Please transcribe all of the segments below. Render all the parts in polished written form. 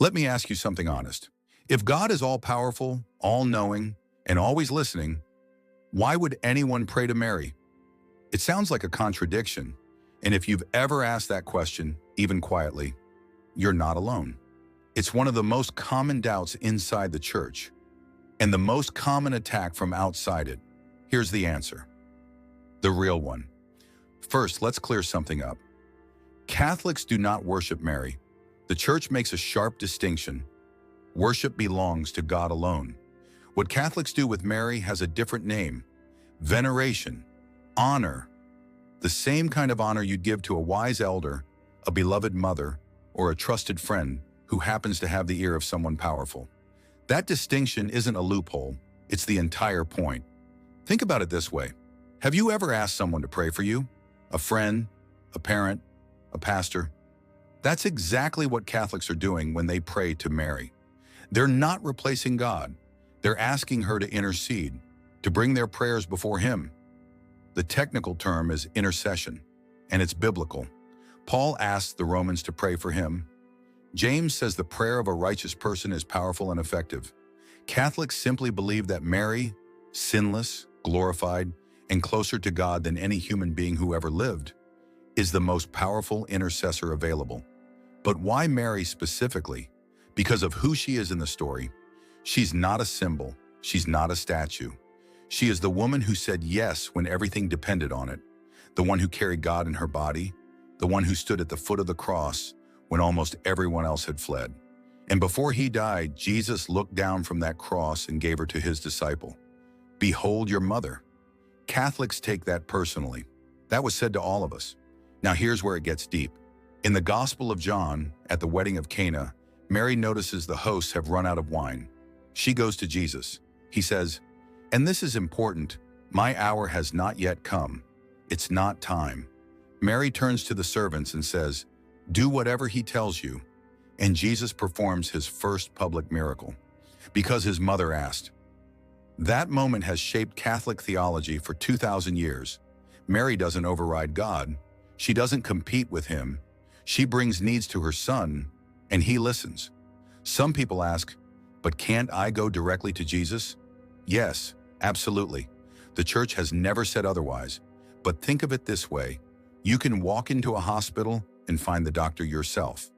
Let me ask you something honest. If God is all-powerful, all-knowing, and always listening, why would anyone pray to Mary? It sounds like a contradiction, and if you've ever asked that question, even quietly, you're not alone. It's one of the most common doubts inside the church, and the most common attack from outside it. Here's the answer. The real one. First, let's clear something up. Catholics do not worship Mary. The church makes a sharp distinction. Worship belongs to God alone. What Catholics do with Mary has a different name: veneration, honor. The same kind of honor you'd give to a wise elder, a beloved mother, or a trusted friend who happens to have the ear of someone powerful. That distinction isn't a loophole, it's the entire point. Think about it this way. Have you ever asked someone to pray for you? A friend, a parent, a pastor? That's exactly what Catholics are doing when they pray to Mary. They're not replacing God. They're asking her to intercede, to bring their prayers before Him. The technical term is intercession, and it's biblical. Paul asked the Romans to pray for him. James says the prayer of a righteous person is powerful and effective. Catholics simply believe that Mary, sinless, glorified, and closer to God than any human being who ever lived, is the most powerful intercessor available. But why Mary specifically? Because of who she is in the story. She's not a symbol. She's not a statue. She is the woman who said yes when everything depended on it, the one who carried God in her body, the one who stood at the foot of the cross when almost everyone else had fled. And before He died, Jesus looked down from that cross and gave her to His disciple. Behold your mother. Catholics take that personally. That was said to all of us. Now here's where it gets deep. In the Gospel of John, at the wedding of Cana, Mary notices the hosts have run out of wine. She goes to Jesus. He says, "And this is important, my hour has not yet come. It's not time." Mary turns to the servants and says, "Do whatever He tells you." And Jesus performs His first public miracle, because His mother asked. That moment has shaped Catholic theology for 2,000 years. Mary doesn't override God. She doesn't compete with Him. She brings needs to her Son, and He listens. Some people ask, but can't I go directly to Jesus? Yes, absolutely. The church has never said otherwise. But think of it this way. You can walk into a hospital and find the doctor yourself.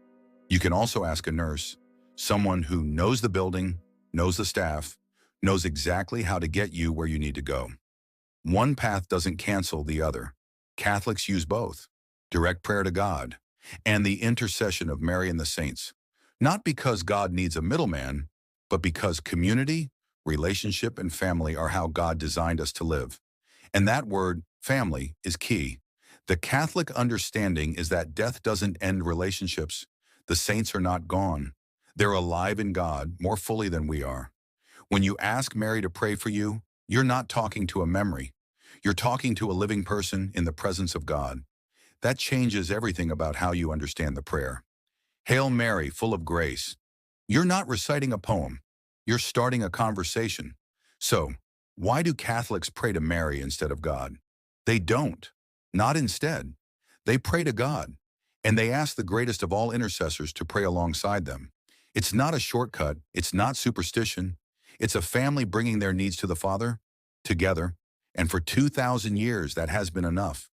You can also ask a nurse, someone who knows the building, knows the staff, knows exactly how to get you where you need to go. One path doesn't cancel the other. Catholics use both: direct prayer to God and the intercession of Mary and the saints. Not because God needs a middleman, but because community, relationship, and family are how God designed us to live. And that word, family, is key. The Catholic understanding is that death doesn't end relationships. The saints are not gone. They're alive in God more fully than we are. When you ask Mary to pray for you, you're not talking to a memory. You're talking to a living person in the presence of God. That changes everything about how you understand the prayer. Hail Mary, full of grace. You're not reciting a poem. You're starting a conversation. So, why do Catholics pray to Mary instead of God? They don't. Not instead. They pray to God, and they ask the greatest of all intercessors to pray alongside them. It's not a shortcut. It's not superstition. It's a family bringing their needs to the Father, together, and for 2,000 years that has been enough.